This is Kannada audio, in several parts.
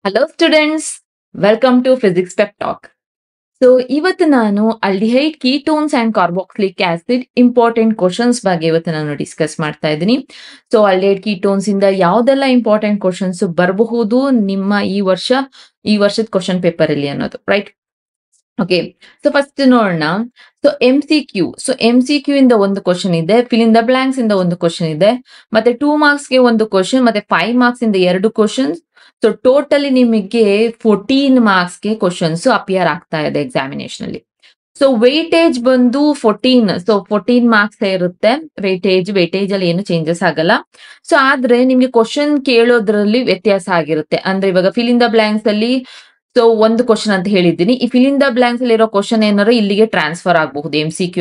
Hello students, welcome to physics pep talk. So ಇವತ್ತು ನಾನು aldehyde ketones and carboxylic acid important questions ಬಗ್ಗೆ ಇವತ್ತು ನಾನು ಡಿಸ್ಕಸ್ ಮಾಡ್ತಾ ಇದ್ದೀನಿ. ಸೊ ಅಲ್ಡಿಹೈಡ್ ಕೀಟೋನ್ಸ್ ಇಂದ ಯಾವ್ದೆಲ್ಲ ಇಂಪಾರ್ಟೆಂಟ್ ಕ್ವಶನ್ಸ್ ಬರಬಹುದು ನಿಮ್ಮ ಈ ವರ್ಷದ ಕ್ವಶನ್ ಪೇಪರ್ ಅಲ್ಲಿ ಅನ್ನೋದು, ರೈಟ್? ಓಕೆ, ಸೊ ಫಸ್ಟ್ ನೋಡೋಣ. ಸೊ MCQ ಇಂದ ಒಂದು ಕ್ವಶನ್ ಇದೆ, ಫಿಲ್ ಇನ್ ದ ಬ್ಲಾಂಕ್ಸ್ ಇಂದ ಒಂದು ಕ್ವಶನ್ ಇದೆ, ಮತ್ತೆ 2 ಮಾರ್ಕ್ಸ್ಗೆ ಒಂದು ಕ್ವಶನ್, ಮತ್ತೆ 5 ಮಾರ್ಕ್ಸ್ ಇಂದ 2 ಕ್ವಶನ್ಸ್. ಸೊ ಟೋಟಲಿ ನಿಮಗೆ 14 ಮಾರ್ಕ್ಸ್ಗೆ ಕ್ವಶನ್ಸ್ ಅಪಿಯರ್ ಆಗ್ತಾ ಇದೆ ಎಕ್ಸಾಮಿನೇಷನ್ ಅಲ್ಲಿ. ಸೊ ವೇಟೇಜ್ ಬಂದು 14, ಸೊ 14 ಮಾರ್ಕ್ಸ್ ಇರುತ್ತೆ. ವೇಟೇಜ್ ಅಲ್ಲಿ ಏನು ಚೇಂಜಸ್ ಆಗಲ್ಲ. ಸೊ ಆದ್ರೆ ನಿಮ್ಗೆ ಕ್ವಶನ್ ಕೇಳೋದ್ರಲ್ಲಿ ವ್ಯತ್ಯಾಸ ಆಗಿರುತ್ತೆ. ಅಂದ್ರೆ ಇವಾಗ ಫಿಲ್ ಇನ್ ದ ಬ್ಲಾಂಕ್ಸ್ ಅಲ್ಲಿ ಸೊ ಒಂದು ಕ್ವಶನ್ ಅಂತ ಹೇಳಿದ್ದೀನಿ. ಈ ಫಿಲ್ ಇನ್ ದ ಬ್ಲಾಂಕ್ಸ್ ಅಲ್ಲಿ ಇರೋ ಕ್ವಶನ್ ಏನಾದ್ರು ಇಲ್ಲಿಗೆ ಟ್ರಾನ್ಸ್ಫರ್ ಆಗಬಹುದು, MCQ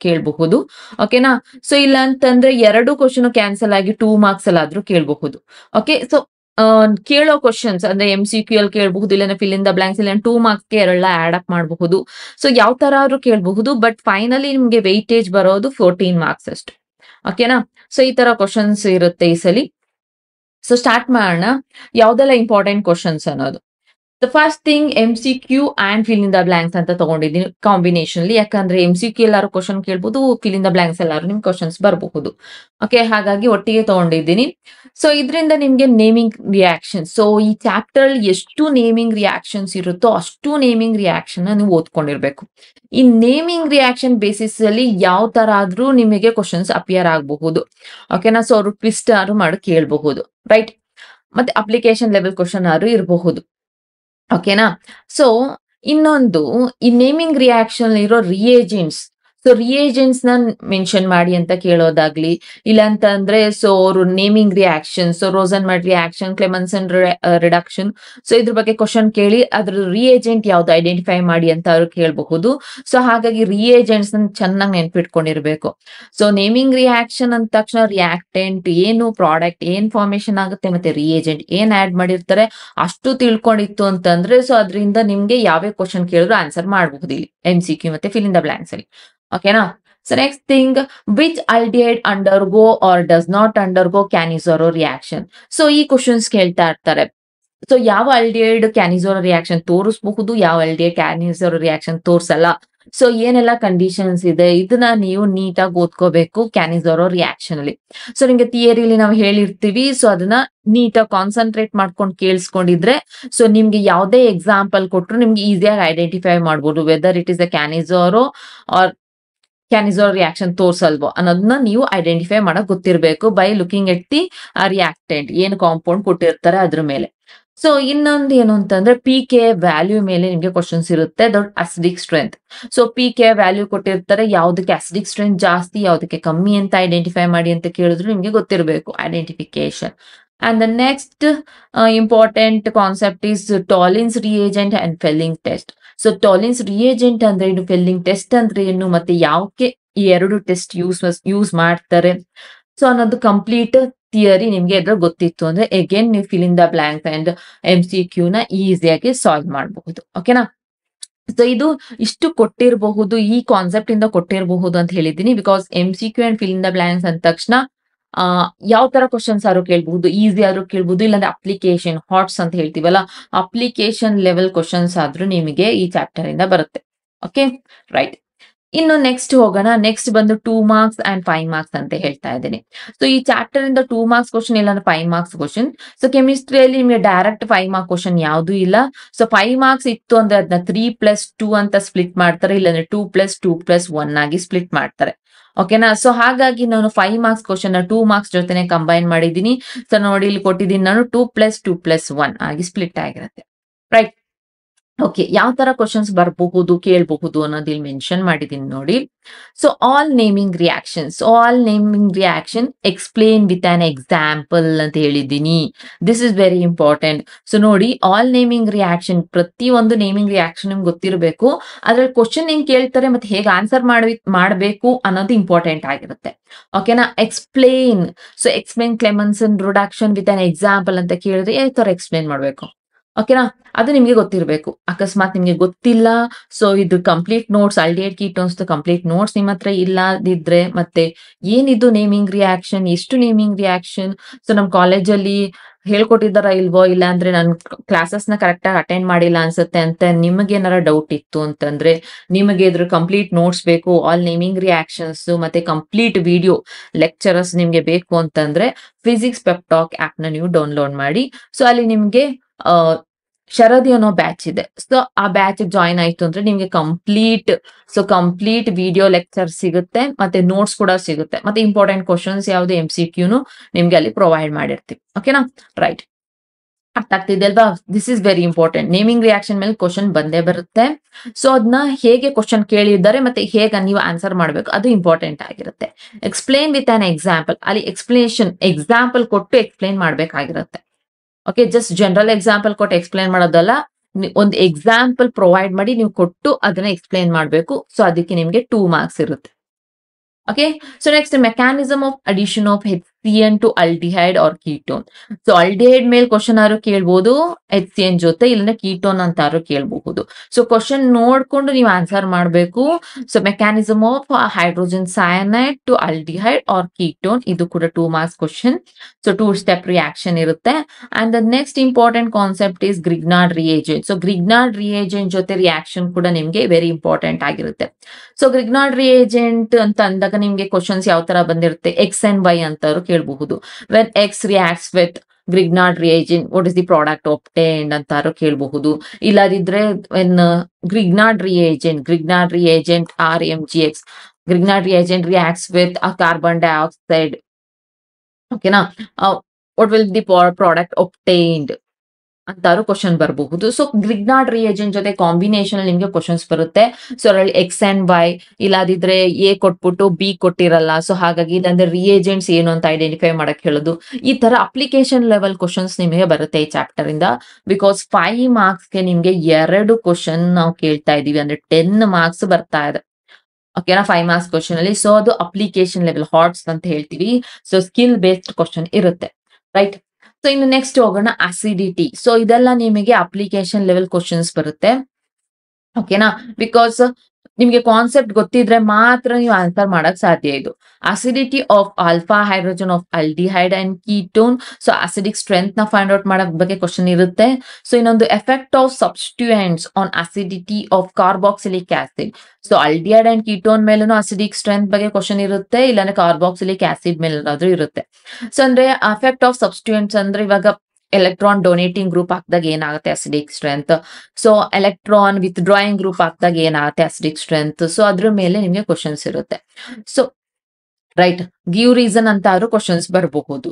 ಕೇಳಬಹುದು. ಓಕೆನಾ? ಸೊ ಇಲ್ಲ ಅಂತಂದ್ರೆ 2 ಕ್ವಶನ್ ಕ್ಯಾನ್ಸಲ್ ಆಗಿ 2 ಮಾರ್ಕ್ಸ್ ಅಲ್ಲಾದ್ರೂ ಕೇಳಬಹುದು. ಓಕೆ, ಸೊ ಕೇಳೋ ಕ್ವಶನ್ಸ್ ಅಂದ್ರೆ MCQ ಅಲ್ಲಿ ಕೇಳಬಹುದು, ಇಲ್ಲ ಫಿಲ್ ಇನ್ ದ ಬ್ಲಾಂಕ್ಸ್ ಇಲ್ಲ 2 ಮಾರ್ಕ್ಸ್ಗೆ ಎರಡೆಲ್ಲ ಆಡ್ ಅಪ್ ಮಾಡಬಹುದು. ಸೊ ಯಾವ ತರ ಆದ್ರೂ ಕೇಳಬಹುದು, ಬಟ್ ಫೈನಲಿ ನಿಮ್ಗೆ ವೆಯ್ಟೇಜ್ ಬರೋದು 14 ಮಾರ್ಕ್ಸ್ ಅಷ್ಟು. ಓಕೆನಾ? ಸೊ ಈ ತರ ಕ್ವಶನ್ಸ್ ಇರುತ್ತೆ ಈ ಸಲಿ. ಸೊ ಸ್ಟಾರ್ಟ್ ಮಾಡೋಣ ಯಾವ್ದೆಲ್ಲ ಇಂಪಾರ್ಟೆಂಟ್ ಕ್ವಶನ್ಸ್ ಅನ್ನೋದು. The first thing MCQ and fill in the blanks ಅಂತ ತಗೊಂಡಿದ್ದೀನಿ ಕಾಂಬಿನೇಷನ್ ಅಲ್ಲಿ. ಯಾಕಂದ್ರೆ MCQ ಎಲ್ಲಾರು ಕ್ವಶನ್ ಕೇಳ್ಬೋದು, ಫಿಲ್ ಇನ್ ದ ಬ್ಲಾಂಕ್ಸ್ ಎಲ್ಲಾರು ನಿಮ್ ಕ್ವಶನ್ಸ್ ಬರಬಹುದು. ಓಕೆ, ಹಾಗಾಗಿ ಒಟ್ಟಿಗೆ ತಗೊಂಡಿದ್ದೀನಿ. ಸೊ ಇದರಿಂದ ನಿಮ್ಗೆ ನೇಮಿಂಗ್ ರಿಯಾಕ್ಷನ್, ಸೊ ಈ ಚಾಪ್ಟರ್ ಅಲ್ಲಿ ಎಷ್ಟು ನೇಮಿಂಗ್ ರಿಯಾಕ್ಷನ್ಸ್ ಇರುತ್ತೋ ಅಷ್ಟು ನೇಮಿಂಗ್ ರಿಯಾಕ್ಷನ್ ನೀವು ಓದ್ಕೊಂಡಿರ್ಬೇಕು. ಈ ನೇಮಿಂಗ್ ರಿಯಾಕ್ಷನ್ ಬೇಸಿಸ್ ಅಲ್ಲಿ ಯಾವ ತರ ಆದ್ರೂ ನಿಮಗೆ ಕ್ವಶನ್ಸ್ ಅಪಿಯರ್ ಆಗಬಹುದು. ಓಕೆನಾ? ಸೊ ಅವರು ಟ್ವಿಸ್ಟ್ ಆದ್ರೂ ಮಾಡಿ ಕೇಳಬಹುದು, ರೈಟ್? ಮತ್ತೆ ಅಪ್ಲಿಕೇಶನ್ ಲೆವೆಲ್ ಕ್ವಶನ್ ಆದ್ರೂ ಇರಬಹುದು. ಓಕೆನಾ? ಸೊ ಇನ್ನೊಂದು, ಈ ನೇಮಿಂಗ್ ರಿಯಾಕ್ಷನ್ ಇರೋ ರಿಯೇಜೆಂಟ್ಸ್, ಸೊ ರಿಯೇಜೆಂಟ್ಸ್ ನ ಮೆನ್ಷನ್ ಮಾಡಿ ಅಂತ ಕೇಳೋದಾಗ್ಲಿ, ಇಲ್ಲ ಅಂತಂದ್ರೆ ಸೊ ಅವರು naming reaction, so Rosenmund reaction, Clemmensen reduction, so ಇದ್ರ ಬಗ್ಗೆ ಕ್ವಶನ್ ಕೇಳಿ ಅದ್ರ ರಿಯೇಜೆಂಟ್ ಯಾವ್ದು ಐಡೆಂಟಿಫೈ ಮಾಡಿ ಅಂತ ಅವ್ರು ಕೇಳಬಹುದು. ಸೊ ಹಾಗಾಗಿ ರಿಯೇಜೆಂಟ್ಸ್ ನ ಚೆನ್ನಾಗಿ ನೆನ್ಪಿಟ್ಕೊಂಡಿರ್ಬೇಕು. ಸೊ ನೇಮಿಂಗ್ ರಿಯಾಕ್ಷನ್ ಅಂದ ತಕ್ಷಣ ರಿಯಾಕ್ಟೆಂಟ್ ಏನು, ಪ್ರಾಡಕ್ಟ್ ಏನ್ ಫಾರ್ಮೇಶನ್ ಆಗುತ್ತೆ, ಮತ್ತೆ ರಿಯೇಜೆಂಟ್ ಏನ್ ಆಡ್ ಮಾಡಿರ್ತಾರೆ ಅಷ್ಟು ತಿಳ್ಕೊಂಡಿತ್ತು ಅಂತಂದ್ರೆ ಸೊ ಅದರಿಂದ ನಿಮ್ಗೆ ಯಾವ್ಯಾವ ಕ್ವಶನ್ ಕೇಳಿದ್ರು ಆನ್ಸರ್ ಮಾಡಬಹುದು ಇಲ್ಲಿ MCQ ಮತ್ತೆ ಫಿಲ್ ಇನ್ ದ ಬ್ಲಾಂಕ್ಸ್ ಅಲ್ಲಿ. ಓಕೆನಾ? So next thing, which aldehyde undergo or does not undergo Cannizzaro reaction. So ಈ ಕ್ವಶನ್ಸ್ ಕೇಳ್ತಾ ಇರ್ತಾರೆ. ಸೊ ಯಾವ ಅಲ್ಡಿಹೈಡ್ ಕ್ಯಾನಿಸೋರೋ ರಿಯಾಕ್ಷನ್ ತೋರಿಸಬಹುದು, ಯಾವ ಅಲ್ಡಿಹೈಡ್ ಕ್ಯಾನಿಸೋರೋ ರಿಯಾಕ್ಷನ್ ತೋರ್ಸಲ್ಲ, ಸೊ ಏನೆಲ್ಲ ಕಂಡೀಷನ್ಸ್ ಇದೆ ಇದನ್ನ ನೀವು ನೀಟಾಗಿ ಓದ್ಕೋಬೇಕು ಕ್ಯಾನಿಸೋರೋ ರಿಯಾಕ್ಷನ್ ಅಲ್ಲಿ. ಸೊ ನಿಮ್ಗೆ ಥಿಯರಿಲಿ ನಾವು ಹೇಳಿರ್ತೀವಿ, ಸೊ ಅದನ್ನ ನೀಟಾಗಿ ಕಾನ್ಸಂಟ್ರೇಟ್ ಮಾಡ್ಕೊಂಡು ಕೇಳಿಸ್ಕೊಂಡಿದ್ರೆ ಸೊ ನಿಮ್ಗೆ ಯಾವುದೇ ಎಕ್ಸಾಂಪಲ್ ಕೊಟ್ಟರು ನಿಮ್ಗೆ ಈಸಿಯಾಗಿ ಐಡೆಂಟಿಫೈ ಮಾಡ್ಬೋದು whether it is a Cannizzaro or Cannizzaro reaction ತೋರ್ಸಲ್ವೋ ಅನ್ನೋದನ್ನ ನೀವು ಐಡೆಂಟಿಫೈ ಮಾಡಕ್ ಗೊತ್ತಿರಬೇಕು by looking at the reactant, ಏನು ಕಾಂಪೌಂಡ್ ಕೊಟ್ಟಿರ್ತಾರೆ ಅದ್ರ ಮೇಲೆ. ಸೊ ಇನ್ನೊಂದು ಏನು ಅಂತಂದ್ರೆ PK ವ್ಯಾಲ್ಯೂ ಮೇಲೆ ನಿಮ್ಗೆ ಕ್ವಶನ್ಸ್ ಇರುತ್ತೆ. That acidic strength. So PK value ಕೊಟ್ಟಿರ್ತಾರೆ, ಯಾವ್ದಕ್ಕೆ ಅಸಿಡಿಕ್ ಸ್ಟ್ರೆಂತ್ ಜಾಸ್ತಿ, ಯಾವ್ದಕ್ಕೆ ಕಮ್ಮಿ ಅಂತ ಐಡೆಂಟಿಫೈ ಮಾಡಿ ಅಂತ ಕೇಳಿದ್ರು ನಿಮ್ಗೆ ಗೊತ್ತಿರಬೇಕು identification. And the next important concept is Tollins reagent and Fleming test. So Tollens reagent ಅಂದ್ರೆ ಏನು, ಫೆಲ್ಲಿಂಗ್ ಟೆಸ್ಟ್ ಅಂದ್ರೆ ಏನು, ಮತ್ತೆ ಯಾವಕ್ಕೆ ಈ 2 ಟೆಸ್ಟ್ ಯೂಸ್ ಮಾಡ್ತಾರೆ ಸೊ ಅನ್ನೋದು ಕಂಪ್ಲೀಟ್ ಥಿಯರಿ ನಿಮ್ಗೆ ಎದ್ರ ಗೊತ್ತಿತ್ತು ಅಂದ್ರೆ ಅಗೇನ್ ನೀವು fill in the blanks and MCQ ನ ಈಸಿಯಾಗಿ ಸಾಲ್ವ್ ಮಾಡಬಹುದು. ಓಕೆನಾ? ಸೊ ಇದು ಇಷ್ಟು ಕೊಟ್ಟಿರಬಹುದು, ಈ ಕಾನ್ಸೆಪ್ಟ್ ಇಂದ ಕೊಟ್ಟಿರಬಹುದು ಅಂತ ಹೇಳಿದ್ದೀನಿ. Because MCQ and fill in the blanks ಅಂದ ತಕ್ಷಣ ಯಾವ ತರ ಕ್ವಶನ್ಸ್ ಆದ್ರೂ ಕೇಳ್ಬಹುದು, ಈಸಿ ಆದ್ರೂ ಕೇಳ್ಬಹುದು, ಇಲ್ಲಾಂದ್ರೆ ಅಪ್ಲಿಕೇಶನ್ ಹಾಟ್ಸ್ ಅಂತ ಹೇಳ್ತೀವಲ್ಲ ಅಪ್ಲಿಕೇಶನ್ ಲೆವೆಲ್ ಕ್ವಶನ್ಸ್ ಆದ್ರೂ ನಿಮಗೆ ಈ ಚಾಪ್ಟರ್ ಇಂದ ಬರುತ್ತೆ. Okay, right. ಇನ್ನು ನೆಕ್ಸ್ಟ್ ಹೋಗೋಣ. ನೆಕ್ಸ್ಟ್ ಬಂದು 2 ಮಾರ್ಕ್ಸ್ ಅಂಡ್ 5 ಮಾರ್ಕ್ಸ್ ಅಂತ ಹೇಳ್ತಾ ಇದ್ದೀನಿ. ಸೊ ಈ ಚಾಪ್ಟರ್ ಇಂದ 2 ಮಾರ್ಕ್ಸ್ ಕ್ವಶನ್ ಇಲ್ಲಾಂದ್ರೆ 5 ಮಾರ್ಕ್ಸ್ ಕ್ವಶನ್. ಸೊ ಕೆಮಿಸ್ಟ್ರಿಯಲ್ಲಿ ನಿಮಗೆ ಡೈರೆಕ್ಟ್ 5 ಮಾರ್ಕ್ ಕ್ವಶನ್ ಯಾವ್ದು ಇಲ್ಲ. ಸೊ 5 ಮಾರ್ಕ್ಸ್ ಇತ್ತು ಅಂದ್ರೆ ಅದನ್ನ 3+2 ಅಂತ ಸ್ಪ್ಲಿಟ್ ಮಾಡ್ತಾರೆ, ಇಲ್ಲಾಂದ್ರೆ 2+2+1 ಆಗಿ ಸ್ಪ್ಲಿಟ್ ಮಾಡ್ತಾರೆ. ಓಕೆನಾ? ಸೊ ಹಾಗಾಗಿ ನಾನು 5 ಮಾರ್ಕ್ಸ್ ಕ್ವಶನ್ 2 ಮಾರ್ಕ್ಸ್ ಜೊತೆನೆ ಕಂಬೈನ್ ಮಾಡಿದ್ದೀನಿ. ಸೊ ನೋಡಿ ಇಲ್ಲಿ ಕೊಟ್ಟಿದ್ದೀನಿ ನಾನು 2+2+1 ಆಗಿ ಸ್ಪ್ಲಿಟ್ ಆಗಿರುತ್ತೆ, ರೈಟ್? ಓಕೆ, ಯಾವ ತರ ಕ್ವಶನ್ಸ್ ಬರಬಹುದು ಕೇಳಬಹುದು ಅನ್ನೋದು ಇಲ್ಲಿ ಮೆನ್ಷನ್ ಮಾಡಿದೀನಿ ನೋಡಿ. So all naming reaction explain with an example ಅಂತ ಹೇಳಿದ್ದೀನಿ. This is very important. So ನೋಡಿ, ಆಲ್ ನೇಮಿಂಗ್ ರಿಯಾಕ್ಷನ್, ಪ್ರತಿಯೊಂದು ನೇಮಿಂಗ್ ರಿಯಾಕ್ಷನ್ ನಿಮ್ಗೆ ಗೊತ್ತಿರಬೇಕು. ಅದ್ರಲ್ಲಿ ಕ್ವಶನ್ ಹೆಂಗ್ ಕೇಳ್ತಾರೆ ಮತ್ತೆ ಹೇಗೆ ಆನ್ಸರ್ ಮಾಡಬೇಕು ಅನ್ನೋದು ಇಂಪಾರ್ಟೆಂಟ್ ಆಗಿರುತ್ತೆ. ಓಕೆನಾ? Explain Clemmensen reduction with an example ಅಂತ ಕೇಳಿದ್ರೆ ಯಾವ ತರ ಎಕ್ಸ್ಪ್ಲೇನ್ ಮಾಡ್ಬೇಕು. ಓಕೆನಾ? ಅದು ನಿಮ್ಗೆ ಗೊತ್ತಿರಬೇಕು. ಅಕಸ್ಮಾತ್ ನಿಮ್ಗೆ ಗೊತ್ತಿಲ್ಲ, ಸೊ ಇದು complete notes, aldehyde ketones complete notes ನಿಮ್ಮ ಹತ್ರ ಇಲ್ಲದಿದ್ರೆ ಮತ್ತೆ ಏನಿದು ನೇಮಿಂಗ್ ರಿಯಾಕ್ಷನ್, ಎಷ್ಟು ನೇಮಿಂಗ್ ರಿಯಾಕ್ಷನ್, ಸೊ ನಮ್ ಕಾಲೇಜಲ್ಲಿ ಹೇಳ್ಕೊಟ್ಟಿದ್ದಾರ ಇಲ್ವೋ, ಇಲ್ಲ ಅಂದ್ರೆ ನಾನು ಕ್ಲಾಸಸ್ ನ ಕರೆಕ್ಟ್ ಆಗಿ ಅಟೆಂಡ್ ಮಾಡಿಲ್ಲ ಅನ್ಸುತ್ತೆ ಅಂತ ನಿಮಗೆ ಏನಾರ ಡೌಟ್ ಇತ್ತು ಅಂತಂದ್ರೆ, ನಿಮಗೆ ಇದ್ರ ಕಂಪ್ಲೀಟ್ ನೋಟ್ಸ್ ಬೇಕು, ಆಲ್ ನೇಮಿಂಗ್ ರಿಯಾಕ್ಷನ್ಸ್ ಮತ್ತೆ ಕಂಪ್ಲೀಟ್ ವಿಡಿಯೋ ಲೆಕ್ಚರರ್ಸ್ ನಿಮ್ಗೆ ಬೇಕು ಅಂತಂದ್ರೆ ಫಿಸಿಕ್ಸ್ ಪೆಪ್ ಟಾಕ್ ಆಪ್ ನ ನೀವು ಡೌನ್ಲೋಡ್ ಮಾಡಿ. ಸೊ ಅಲ್ಲಿ ನಿಮ್ಗೆ ಶರದಿ ಅನ್ನೋ ಬ್ಯಾಚ್ ಇದೆ. ಸೊ ಆ ಬ್ಯಾಚ್ ಜಾಯಿನ್ ಆಯ್ತು ಅಂದ್ರೆ ನಿಮ್ಗೆ ಕಂಪ್ಲೀಟ್ ವಿಡಿಯೋ ಲೆಕ್ಚರ್ ಸಿಗುತ್ತೆ, ಮತ್ತೆ ನೋಟ್ಸ್ ಕೂಡ ಸಿಗುತ್ತೆ, ಮತ್ತೆ ಇಂಪಾರ್ಟೆಂಟ್ ಕ್ವಶನ್ಸ್ ಯಾವ್ದು MCQನು ನಿಮ್ಗೆ ಅಲ್ಲಿ ಪ್ರೊವೈಡ್ ಮಾಡಿರ್ತೀವಿ. ಓಕೆನಾ, ರೈಟ್. ಅರ್ಥ ಆಗ್ತಿದೆ ಅಲ್ವಾ? This is very important. Naming reaction ಮೇಲೆ ಕ್ವಶನ್ ಬಂದೇ ಬರುತ್ತೆ. ಸೊ ಅದನ್ನ ಹೇಗೆ ಕ್ವಶನ್ ಕೇಳಿದ್ದಾರೆ ಮತ್ತೆ ಹೇಗೆ ನೀವು ಆನ್ಸರ್ ಮಾಡ್ಬೇಕು ಅದು ಇಂಪಾರ್ಟೆಂಟ್ ಆಗಿರುತ್ತೆ. ಎಕ್ಸ್ಪ್ಲೇನ್ ವಿತ್ ಅನ್ ಎಕ್ಸಾಂಪಲ್, ಅಲ್ಲಿ ಎಕ್ಸಾಂಪಲ್ ಕೊಟ್ಟು ಎಕ್ಸ್ಪ್ಲೇನ್ ಮಾಡ್ಬೇಕಾಗಿರುತ್ತೆ. ಓಕೆ, ಜಸ್ಟ್ ಜನರಲ್ ಎಕ್ಸಾಂಪಲ್ ಕೊಟ್ಟು ಎಕ್ಸ್ಪ್ಲೇನ್ ಮಾಡೋದಲ್ಲ, ಒಂದು ಎಕ್ಸಾಂಪಲ್ ಪ್ರೊವೈಡ್ ಮಾಡಿ ನೀವು ಕೊಟ್ಟು ಅದನ್ನ ಎಕ್ಸ್ಪ್ಲೇನ್ ಮಾಡಬೇಕು. ಸೊ ಅದಕ್ಕೆ ನಿಮ್ಗೆ 2 ಮಾರ್ಕ್ಸ್ ಇರುತ್ತೆ. Okay, so next mechanism of addition of HCN to aldehyde or ketone. So aldehyde ಮೇಲೆ ಕ್ವಶನ್ ಆರು ಕೇಳ್ಬೋದು, HCN ಜೊತೆ, ಇಲ್ಲಂದ್ರೆ ಕೀಟೋನ್ ಅಂತಾರು ಕೇಳಬಹುದು. ಸೊ ಕ್ವಶನ್ ನೋಡ್ಕೊಂಡು ನೀವು ಆನ್ಸರ್ ಮಾಡಬೇಕು. So mechanism of hydrogen cyanide to aldehyde or ketone, ಇದು ಕೂಡ 2 marks question. So 2 step reaction ಇರುತ್ತೆ. And the next important concept is Grignard reagent. So Grignard reagent ಜೊತೆ ರಿಯಾಕ್ಷನ್ ಕೂಡ ನಿಮ್ಗೆ ವೆರಿ ಇಂಪಾರ್ಟೆಂಟ್ ಆಗಿರುತ್ತೆ. ಸೊ ಗ್ರಿಗ್ನಾರ್ಡ್ ರಿಯೇಜೆಂಟ್ ಅಂತ ಅಂದಾಗ ನಿಮ್ಗೆ ಕ್ವಶನ್ಸ್ ಯಾವ ತರ ಬಂದಿರುತ್ತೆ, ಎಕ್ಸ್ ಅಂಡ್ ವೈ ಅಂತಾರು ಕೇಳಬಹುದು. When X reacts with Grignard reagent what is the product obtained ಅಂತಾರು ಕೇಳಬಹುದು. ಇಲ್ಲದಿದ್ರೆ when Grignard reagent RMgX, Grignard reagent reacts with a carbon dioxide, ಓಕೆನಾ, what will be the product obtained ಅಂತಾರು ಕ್ವಶನ್ ಬರಬಹುದು. ಸೊ ಗ್ರಿಗ್ನಾರ್ಡ್ ರಿಯೇಜೆಂಟ್ ಜೊತೆ ಕಾಂಬಿನೇಷನ್ ನಿಮ್ಗೆ ಕ್ವಶನ್ಸ್ ಬರುತ್ತೆ. ಸೊ ಅದರಲ್ಲಿ ಎಕ್ಸ್ ಅಂಡ್ ವೈ, ಇಲ್ಲದಿದ್ರೆ ಎ ಕೊಟ್ಬಿಟ್ಟು ಬಿ ಕೊಟ್ಟಿರಲ್ಲ. ಸೊ ಹಾಗಾಗಿ ಇಲ್ಲಾಂದ್ರೆ ರಿಯೇಜೆಂಟ್ಸ್ ಏನು ಅಂತ ಐಡೆಂಟಿಫೈ ಮಾಡಕ್ ಹೇಳೋದು. ಈ ತರ ಅಪ್ಲಿಕೇಶನ್ ಲೆವೆಲ್ ಕ್ವಶನ್ಸ್ ನಿಮಗೆ ಬರುತ್ತೆ ಈ ಚಾಪ್ಟರ್ ಇಂದ. ಬಿಕಾಸ್ 5 ಮಾರ್ಕ್ಸ್ಗೆ ನಿಮ್ಗೆ 2 ಕ್ವಶನ್ ನಾವು ಕೇಳ್ತಾ ಇದೀವಿ, ಅಂದ್ರೆ 10 ಮಾರ್ಕ್ಸ್ ಬರ್ತಾ ಇದೆ. ಓಕೆನಾ, 5 ಮಾರ್ಕ್ಸ್ ಕ್ವಶನ್ ಅಲ್ಲಿ. ಸೊ ಅದು ಅಪ್ಲಿಕೇಶನ್ ಲೆವೆಲ್ ಹಾಟ್ಸ್ ಅಂತ ಹೇಳ್ತೀವಿ. ಸೊ ಸ್ಕಿಲ್ ಬೇಸ್ಡ್ ಕ್ವಶನ್ ಇರುತ್ತೆ, ರೈಟ್. ಸೊ ಇನ್ನು ನೆಕ್ಸ್ಟ್ ಹೋಗೋಣ ಅಸಿಡಿಟಿ. ಸೊ ಇದೆಲ್ಲ ನಿಮಗೆ ಅಪ್ಲಿಕೇಶನ್ ಲೆವೆಲ್ ಕ್ವಶನ್ಸ್ ಬರುತ್ತೆ. ಓಕೆನಾ, ಬಿಕಾಸ್ ನಿಮ್ಗೆ ಕಾನ್ಸೆಪ್ಟ್ ಗೊತ್ತಿದ್ರೆ ಮಾತ್ರ ನೀವು ಆನ್ಸರ್ ಮಾಡಕ್ ಸಾಧ್ಯ. ಇದು acidity of alpha hydrogen of aldehyde and ketone. So acidic strength ನ ಫೈಂಡ್ ಔಟ್ ಮಾಡಕ್ ಬಗ್ಗೆ ಕ್ವಶನ್ ಇರುತ್ತೆ. ಸೊ ಇನ್ನೊಂದು effect of substituents on acidity of carboxylic acid. So aldehyde and ketone ಮೇಲೂ ಅಸಿಡಿಕ್ ಸ್ಟ್ರೆಂತ್ ಬಗ್ಗೆ ಕ್ವಶನ್ ಇರುತ್ತೆ, ಇಲ್ಲಾಂದ್ರೆ ಕಾರ್ಬಾಕ್ಸಿಲಿಕ್ ಆಸಿಡ್ ಮೇಲಾದ್ರೂ ಇರುತ್ತೆ. ಸೊ ಅಂದ್ರೆ ಎಫೆಕ್ಟ್ ಆಫ್ ಸಬ್ಸ್ಟಿಟ್ಯೂಯೆಂಟ್ಸ್ ಅಂದ್ರೆ ಇವಾಗ ಎಲೆಕ್ಟ್ರಾನ್ ಡೊನೇಟಿಂಗ್ ಗ್ರೂಪ್ ಹಾಕಿದಾಗ ಏನಾಗುತ್ತೆ acidic strength. So electron withdrawing group ಹಾಕಿದಾಗ ಏನಾಗುತ್ತೆ ಅಸಿಡಿಕ್ ಸ್ಟ್ರೆಂತ್. ಸೊ ಅದ್ರ ಮೇಲೆ ನಿಮ್ಗೆ ಕ್ವಶನ್ಸ್ ಇರುತ್ತೆ. ಸೊ ರೈಟ್, ಗಿವ್ ರೀಸನ್ ಅಂತ ಆದ್ರೂ ಕ್ವಶನ್ಸ್ ಬರಬಹುದು.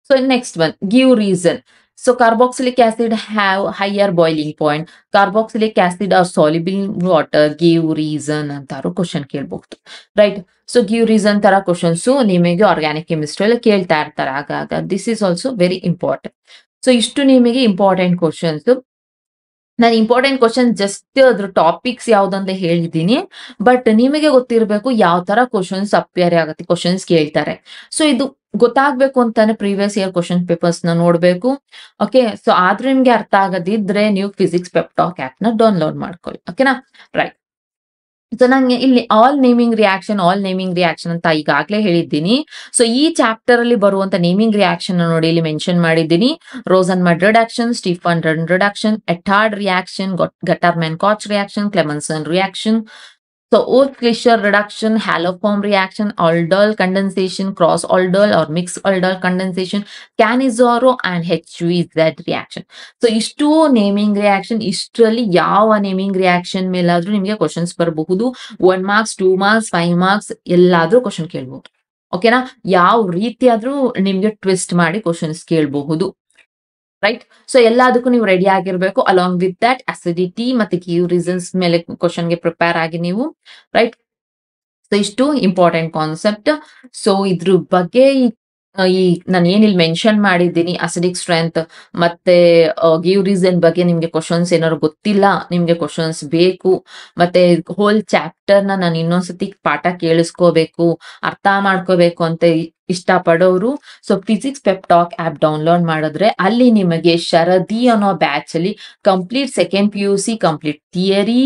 So next one give reason. So carboxylic acid have higher boiling point, carboxylic acid are soluble in water, give reason ಅಂತಾರು ಕ್ವಶನ್ ಕೇಳಬಹುದು, ರೈಟ್. ಸೊ ಗಿವ್ ರೀಸನ್ ತರ ಕ್ವಶನ್ಸ್ ನಿಮಗೆ ಆರ್ಗ್ಯಾನಿಕ್ ಕೆಮಿಸ್ಟ್ರಿ ಕೇಳ್ತಾ ಇರ್ತಾರೆ ಆಗಾಗ. This is also very important. So ಇಷ್ಟು ನಿಮಗೆ ಇಂಪಾರ್ಟೆಂಟ್ ಕ್ವಶನ್ಸ್. ನಾನು ಇಂಪಾರ್ಟೆಂಟ್ ಕ್ವಶನ್ ಜಸ್ಟ್ ಅದ್ರ ಟಾಪಿಕ್ಸ್ ಯಾವ್ದಂತ ಹೇಳಿದ್ದೀನಿ, ಬಟ್ ನಿಮಗೆ ಗೊತ್ತಿರಬೇಕು ಯಾವ ತರ ಕ್ವಶನ್ಸ್ ಅಪಿಯರ್ ಆಗುತ್ತೆ, ಕ್ವಶನ್ಸ್ ಕೇಳ್ತಾರೆ. ಸೊ ಇದು ಗೊತ್ತಾಗ್ಬೇಕು ಅಂತಾನೆ ಪ್ರೀವಿಯಸ್ ಇಯರ್ ಕ್ವಶನ್ ಪೇಪರ್ಸ್ ನ ನೋಡ್ಬೇಕು. ಓಕೆ, ಸೊ ಆದ್ರೆ ನಿಮ್ಗೆ ಅರ್ಥ ಆಗದಿದ್ರೆ ನೀವು ಫಿಸಿಕ್ಸ್ ಪೆಪ್ ಟಾಕ್ ಆಪ್ ನ ಡೌನ್ಲೋಡ್ ಮಾಡ್ಕೊಳ್ಳಿ. ಓಕೆನಾ, ರೈಟ್. ಸೊ ನಂಗೆ ಇಲ್ಲಿ ಆಲ್ ನೇಮಿಂಗ್ ರಿಯಾಕ್ಷನ್ ಅಂತ ಈಗಾಗಲೇ ಹೇಳಿದ್ದೀನಿ. ಸೊ ಈ ಚಾಪ್ಟರ್ ಅಲ್ಲಿ ಬರುವಂತ ನೇಮಿಂಗ್ ರಿಯಾಕ್ಷನ್ ನೋಡಿ ಇಲ್ಲಿ ಮೆನ್ಷನ್ ಮಾಡಿದ್ದೀನಿ. Rosenmund reduction, Stephen reduction, Etard reaction, Gattermann Koch reaction, Clemmensen reaction. So Oath-Fleischer reduction, haloform reaction, aldol condensation, cross aldol or mixed aldol condensation, Cannizzaro and HVZ reaction. So ಇಷ್ಟು ನೇಮಿಂಗ್ ರಿಯಾಕ್ಷನ್. ಇಷ್ಟರಲ್ಲಿ ಯಾವ ನೇಮಿಂಗ್ ರಿಯಾಕ್ಷನ್ ಮೇಲಾದ್ರೂ ನಿಮಗೆ ಕ್ವಶನ್ಸ್ ಬರಬಹುದು. 1 ಮಾರ್ಕ್ಸ್, 2 ಮಾರ್ಕ್ಸ್, 5 ಮಾರ್ಕ್ಸ್ ಎಲ್ಲಾದ್ರೂ ಕ್ವಶನ್ ಕೇಳಬಹುದು. ಓಕೆನಾ, ಯಾವ ರೀತಿ ಆದ್ರೂ ನಿಮ್ಗೆ ಟ್ವಿಸ್ಟ್ ಮಾಡಿ ಕ್ವಶನ್ಸ್ ಕೇಳಬಹುದು, ರೈಟ್. ಸೊ ಎಲ್ಲದಕ್ಕೂ ನೀವು ರೆಡಿ ಆಗಿರ್ಬೇಕು. ಅಲಾಂಗ್ ವಿತ್ ದಟ್ ಅಸಿಡಿಟಿ ಮತ್ತೆ ಗಿವ್ ರೀಸನ್ಸ್ ಮೇಲೆ ಕ್ವಶನ್ ಗೆ ಪ್ರಿಪೇರ್ ಆಗಿ ನೀವು, ರೈಟ್. ಸೊ ಇಷ್ಟು ಇಂಪಾರ್ಟೆಂಟ್ ಕಾನ್ಸೆಪ್ಟ್. ಸೊ ಇದ್ರ ಬಗ್ಗೆ ಈ ನಾನು ಏನಿಲ್ಲಿ ಮೆನ್ಷನ್ ಮಾಡಿದ್ದೀನಿ ಅಸಿಡಿಕ್ ಸ್ಟ್ರೆಂತ್ ಮತ್ತೆ ಗಿವ್ ರೀಸನ್ ಬಗ್ಗೆ ನಿಮ್ಗೆ ಕ್ವಶನ್ಸ್ ಏನಾದ್ರು ಗೊತ್ತಿಲ್ಲ, ನಿಮ್ಗೆ ಕ್ವಶನ್ಸ್ ಬೇಕು, ಮತ್ತೆ ಹೋಲ್ ಚಾಪ್ಟರ್ನ ನಾನು ಇನ್ನೊಂದ್ಸತಿ ಪಾಠ ಕೇಳಿಸ್ಕೋಬೇಕು, ಅರ್ಥ ಮಾಡ್ಕೋಬೇಕು ಅಂತ ಇಷ್ಟಪಡೋರು so physics pep talk app download ಮಾಡಿದ್ರೆ ಅಲ್ಲಿ ನಿಮಗೆ ಶರದಿ ಅನ್ನೋ ಬ್ಯಾಚ್ ಅಲ್ಲಿ complete second PUC complete theory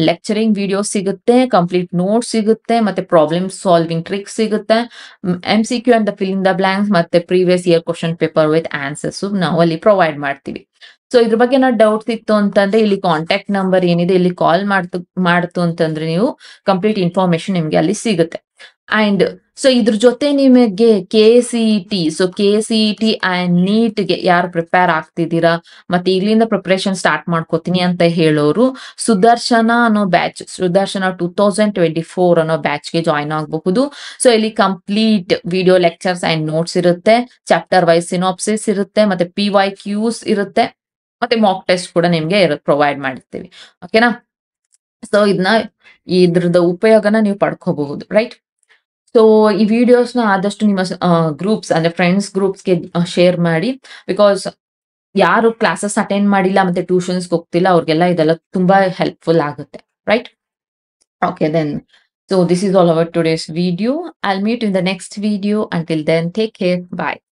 lecturing video ಸಿಗುತ್ತೆ, ಕಂಪ್ಲೀಟ್ ನೋಟ್ಸ್ ಸಿಗುತ್ತೆ, ಮತ್ತೆ ಪ್ರಾಬ್ಲಮ್ ಸಾಲ್ವಿಂಗ್ ಟ್ರಿಕ್ಸ್ ಸಿಗುತ್ತೆ, MCQ and fill in the blanks ಮತ್ತೆ previous year question paper with answers ನಾವು ಅಲ್ಲಿ ಪ್ರೊವೈಡ್ ಮಾಡ್ತೀವಿ. ಸೊ ಇದ್ರ ಬಗ್ಗೆ ಏನಾದ್ರು ಡೌಟ್ಸ್ ಇತ್ತು ಅಂತಂದ್ರೆ ಇಲ್ಲಿ ಕಾಂಟ್ಯಾಕ್ಟ್ ನಂಬರ್ ಏನಿದೆ ಇಲ್ಲಿ ಕಾಲ್ ಮಾಡ್ತು ಅಂತಂದ್ರೆ ನೀವು ಕಂಪ್ಲೀಟ್ ಇನ್ಫಾರ್ಮೇಶನ್ ನಿಮ್ಗೆ ಅಲ್ಲಿ ಸಿಗುತ್ತೆ. ಅಂಡ್ ಸೊ ಇದ್ರ ಜೊತೆ ನಿಮಗೆ KCET ಸೊ KCET ಅಂಡ್ ನೀಟ್ಗೆ ಯಾರು ಪ್ರಿಪೇರ್ ಆಗ್ತಿದ್ದೀರಾ ಮತ್ತೆ ಇಲ್ಲಿಂದ ಪ್ರಿಪರೇಷನ್ ಸ್ಟಾರ್ಟ್ ಮಾಡ್ಕೋತೀನಿ ಅಂತ ಹೇಳೋರು ಸುದರ್ಶನ ಅನ್ನೋ ಬ್ಯಾಚ್, ಸುದರ್ಶನ 2024 ಅನ್ನೋ ಬ್ಯಾಚ್ಗೆ ಜಾಯ್ನ್ ಆಗಬಹುದು. ಸೊ ಇಲ್ಲಿ complete video lectures and notes ಇರುತ್ತೆ, ಚಾಪ್ಟರ್ ವೈಸ್ ಸಿನಾಪ್ಸಿಸ್ ಇರುತ್ತೆ, ಮತ್ತೆ PYQs ಇರುತ್ತೆ, ಮತ್ತೆ ಮಾಕ್ ಟೆಸ್ಟ್ ಕೂಡ ನಿಮ್ಗೆ ಪ್ರೊವೈಡ್ ಮಾಡಿರ್ತೀವಿ. ಓಕೆನಾ? ಸೊ ಇದ್ರದ ಉಪಯೋಗನ ನೀವು ಪಡ್ಕೋಬಹುದು, ರೈಟ್? ಸೊ ಈ ವಿಡಿಯೋಸ್ನ ಆದಷ್ಟು ನಿಮ್ಮ ಗ್ರೂಪ್ಸ್ ಅಂದ್ರೆ ಫ್ರೆಂಡ್ಸ್ ಗ್ರೂಪ್ಸ್ಗೆ ಶೇರ್ ಮಾಡಿ. ಬಿಕಾಸ್ ಯಾರು ಕ್ಲಾಸಸ್ ಅಟೆಂಡ್ ಮಾಡಿಲ್ಲ ಮತ್ತೆ ಟ್ಯೂಷನ್ಸ್ಗೆ ಹೋಗ್ತಿಲ್ಲ ಅವ್ರಿಗೆಲ್ಲ ಇದೆಲ್ಲ ತುಂಬಾ ಹೆಲ್ಪ್ಫುಲ್ ಆಗುತ್ತೆ, right? Okay then. So this is all about today's video. I'll meet you in the next video. Until then, take care. Bye.